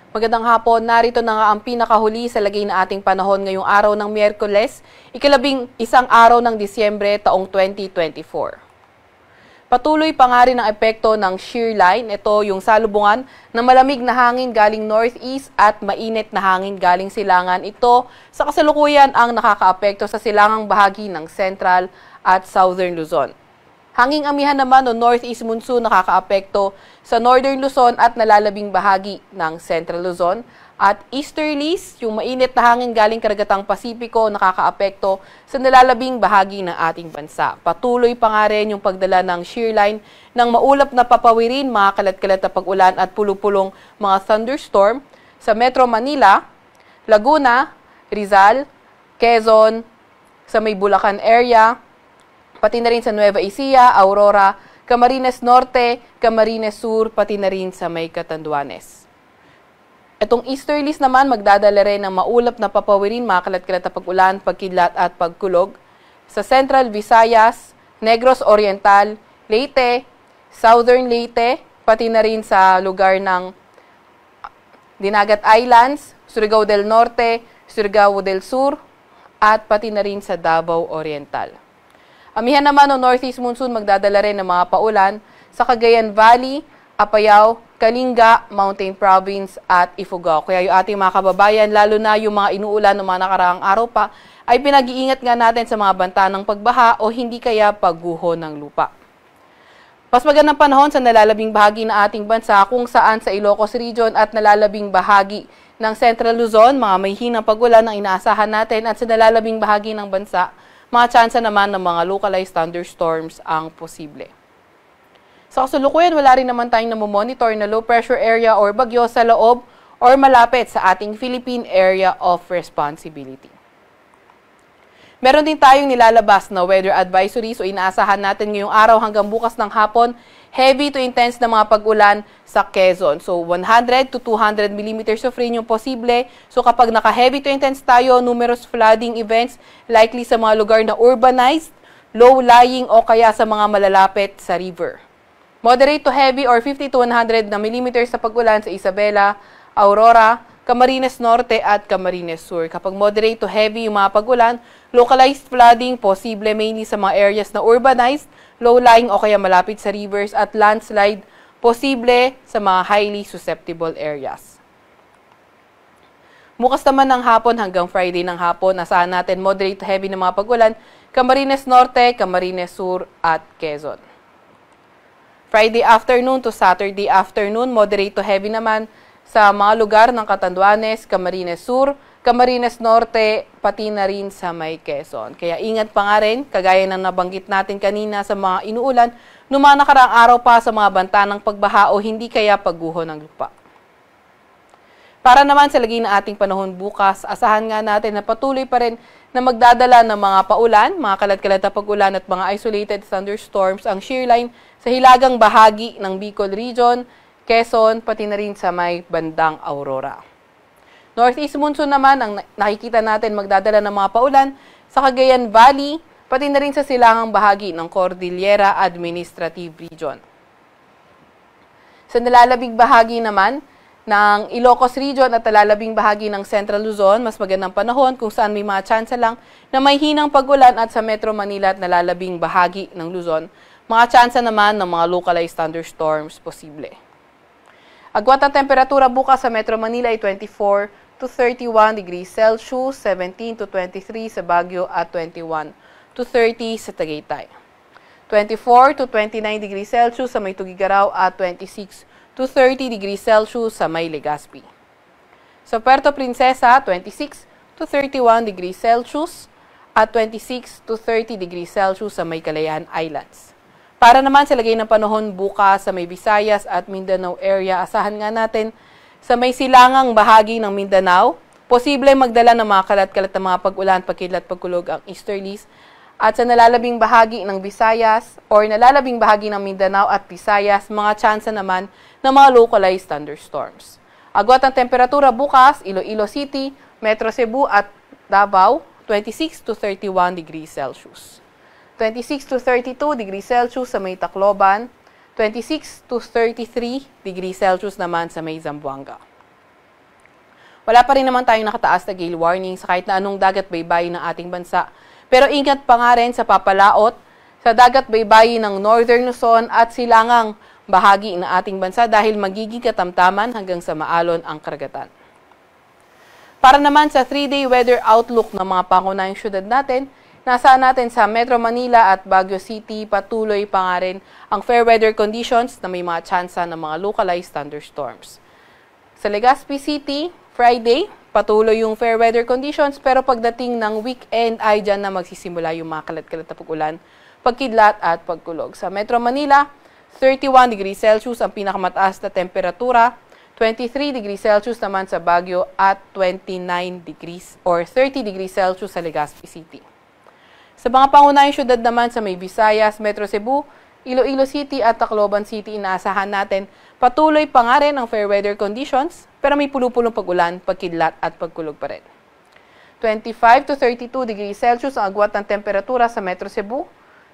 Magandang hapon, narito na nga ang pinakahuli sa lagay na ating panahon ngayong araw ng Miyerkules, ika-11 araw ng Disyembre taong 2024. Patuloy pa nga rin ang epekto ng shear line. Ito yung salubungan ng malamig na hangin galing northeast at mainit na hangin galing silangan. Ito sa kasalukuyan ang nakakaapekto sa silangang bahagi ng Central at Southern Luzon. Hanging amihan naman o northeast monsoon nakakaapekto sa Northern Luzon at nalalabing bahagi ng Central Luzon. At easterlies, yung mainit na hangin galing karagatang Pasipiko nakakaapekto sa nalalabing bahagi ng ating bansa. Patuloy pa nga rin yung pagdala ng shear line ng maulap na papawirin, mga kalat-kalat na pag-ulan at pulupulong mga thunderstorm sa Metro Manila, Laguna, Rizal, Quezon, sa may Bulacan area, pati na rin sa Nueva Ecija, Aurora, Camarines Norte, Camarines Sur, pati na rin sa may Catanduanes. Itong easterlies naman magdadala rin ng maulap na papawirin, mga kalat-kalat na pag-ulan, pagkidlat at pagkulog sa Central Visayas, Negros Oriental, Leyte, Southern Leyte, pati na rin sa lugar ng Dinagat Islands, Surigao del Norte, Surigao del Sur, at pati na rin sa Davao Oriental. Amihan naman ng northeast monsoon magdadala rin ng mga paulan sa Cagayan Valley, Apayao, Kalinga, Mountain Province at Ifugao. Kaya yung ating mga kababayan, lalo na yung mga inuulan ng mga nakaraang araw pa, ay pinag-iingat nga natin sa mga banta ng pagbaha o hindi kaya pagguho ng lupa. Mas magandang panahon sa nalalabing bahagi ng ating bansa kung saan sa Ilocos Region at nalalabing bahagi ng Central Luzon, mga may hinang pag-ulan ang inaasahan natin at sa nalalabing bahagi ng bansa, mga tsansa naman ng mga localized thunderstorms ang posible. Sa kasalukuyan, wala rin naman tayong namomonitor na low pressure area or bagyo sa loob or malapit sa ating Philippine Area of Responsibility. Meron din tayong nilalabas na weather advisory, so inaasahan natin ngayong araw hanggang bukas ng hapon, heavy to intense na mga pag-ulan sa Quezon. So 100 to 200 millimeters of rain yung posible. So kapag naka-heavy to intense tayo, numerous flooding events likely sa mga lugar na urbanized, low-lying o kaya sa mga malalapit sa river. Moderate to heavy or 50 to 100 na millimeters sa pag-ulan sa Isabela, Aurora, Camarines Norte at Camarines Sur. Kapag moderate to heavy yung mga pag-ulan, localized flooding posible mainly sa mga areas na urbanized, low-lying o kaya malapit sa rivers at landslide posible sa mga highly susceptible areas. Bukas naman ng hapon hanggang Friday ng hapon, asahan natin moderate to heavy na mga pag-ulan, Camarines Norte, Camarines Sur at Quezon. Friday afternoon to Saturday afternoon, moderate to heavy naman sa mga lugar ng Catanduanes, Camarines Sur, Camarines Norte, pati na rin sa may Quezon. Kaya ingat pa nga rin, kagaya ng nabanggit natin kanina sa mga inuulan, noong mga nakaraang araw pa sa mga banta ng pagbaha o hindi kaya pagguho ng lupa. Para naman sa lagay ng ating panahon bukas, asahan nga natin na patuloy pa rin na magdadala ng mga paulan, mga kalat-kalat na pag-ulan at mga isolated thunderstorms ang shear line sa hilagang bahagi ng Bicol Region, Quezon, pati na rin sa may bandang Aurora. Northeast monsoon naman ang nakikita natin magdadala ng mga paulan sa Cagayan Valley, pati na rin sa silangang bahagi ng Cordillera Administrative Region. Sa nalalabing bahagi naman ng Ilocos Region at nalalabing bahagi ng Central Luzon, mas magandang panahon kung saan may mga tsansa lang na may hinang pag-ulan at sa Metro Manila at nalalabing bahagi ng Luzon, mga tsansa naman ng mga localized thunderstorms posible. Agwat ang temperatura bukas sa Metro Manila ay 24 to 31 degrees Celsius, 17 to 23 sa Baguio at 21 to 30 sa Tagaytay. 24 to 29 degrees Celsius sa may Tugigaraw at 26 to 30 degrees Celsius sa may Legazpi. Sa Puerto Princesa, 26 to 31 degrees Celsius at 26 to 30 degrees Celsius sa may Kalayaan Islands. Para naman sa lagay ng panahon bukas sa may Visayas at Mindanao area, asahan nga natin sa may silangang bahagi ng Mindanao, posible magdala ng mga kalat-kalat na mga pag-ulan, pagkidlat, pagkulog ang easterlies at sa nalalabing bahagi ng Visayas or nalalabing bahagi ng Mindanao at Visayas, mga tsansa naman ng mga localized thunderstorms. Agwat ang temperatura bukas, Iloilo City, Metro Cebu at Davao, 26 to 31 degrees Celsius. 26 to 32 degrees Celsius sa may Tacloban, 26 to 33 degrees Celsius naman sa may Zamboanga. Wala pa rin naman tayong nakataas na gale warning sa kahit na anong dagat baybayin ng ating bansa. Pero ingat pa nga rin sa papalaot sa dagat baybayin ng Northern Luzon at silangang bahagi ng ating bansa dahil magiging katamtaman hanggang sa maalon ang karagatan. Para naman sa 3-day weather outlook ng mga pangunahing syudad natin, nasaan natin sa Metro Manila at Baguio City, patuloy pa nga rin ang fair weather conditions na may mga tsansa ng mga localized thunderstorms. Sa Legazpi City, Friday, patuloy yung fair weather conditions pero pagdating ng weekend ay dyan na magsisimula yung mga kalat-kalat na pag-ulan, pagkidlat at pagkulog. Sa Metro Manila, 31 degrees Celsius ang pinakamataas na temperatura, 23 degrees Celsius naman sa Baguio at 29 degrees or 30 degrees Celsius sa Legazpi City. Sa mga pangunahing syudad naman sa may Visayas, Metro Cebu, Iloilo City at Tacloban City, inaasahan natin patuloy pa nga rin ang fair weather conditions pero may pulupulong pag-ulan, pagkidlat at pagkulog pa rin. 25 to 32 degrees Celsius ang agwat ng temperatura sa Metro Cebu,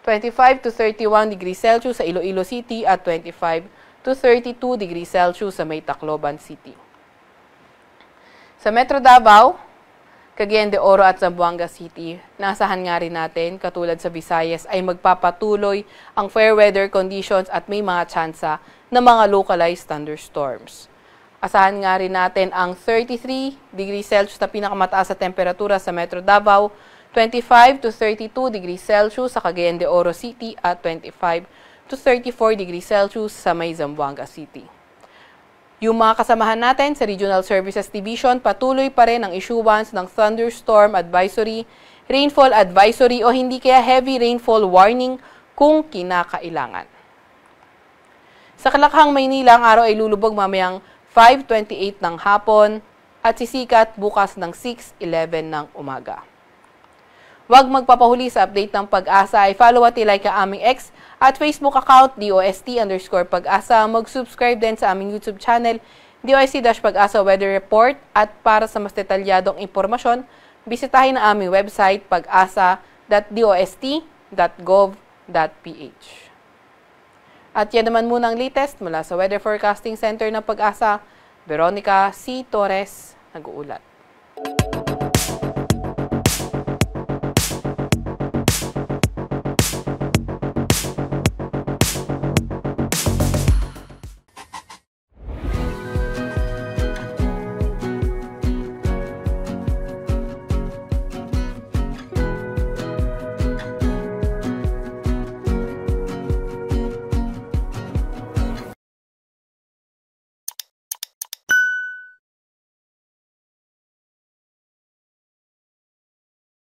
25 to 31 degrees Celsius sa Iloilo City at 25 to 32 degrees Celsius sa may Tacloban City. Sa Metro Davao, Cagayan de Oro at Zamboanga City, naasahan nga rin natin, katulad sa Visayas, ay magpapatuloy ang fair weather conditions at may mga tsansa na mga localized thunderstorms. Asahan nga rin natin ang 33 degrees Celsius na pinakamataas sa temperatura sa Metro Davao, 25 to 32 degrees Celsius sa Cagayan de Oro City at 25 to 34 degrees Celsius sa may Zamboanga City. Yung mga kasamahan natin sa Regional Services Division, patuloy pa rin ang issuance ng thunderstorm advisory, rainfall advisory o hindi kaya heavy rainfall warning kung kinakailangan. Sa Kalakhang, Maynila, ang araw ay lulubog mamayang 5:28 ng hapon at sisikat bukas ng 6:11 ng umaga. Huwag magpapahuli sa update ng Pag-asa, ay follow at i-like ang aming X at Facebook account DOST_Pag-asa. Mag-subscribe din sa aming YouTube channel DOST-Pag-asa Weather Report at para sa mas detalyadong impormasyon, bisitahin ang aming website pag-asa.dost.gov.ph. At yan naman muna ang latest mula sa Weather Forecasting Center ng Pag-asa. Veronica C. Torres, nag-uulat.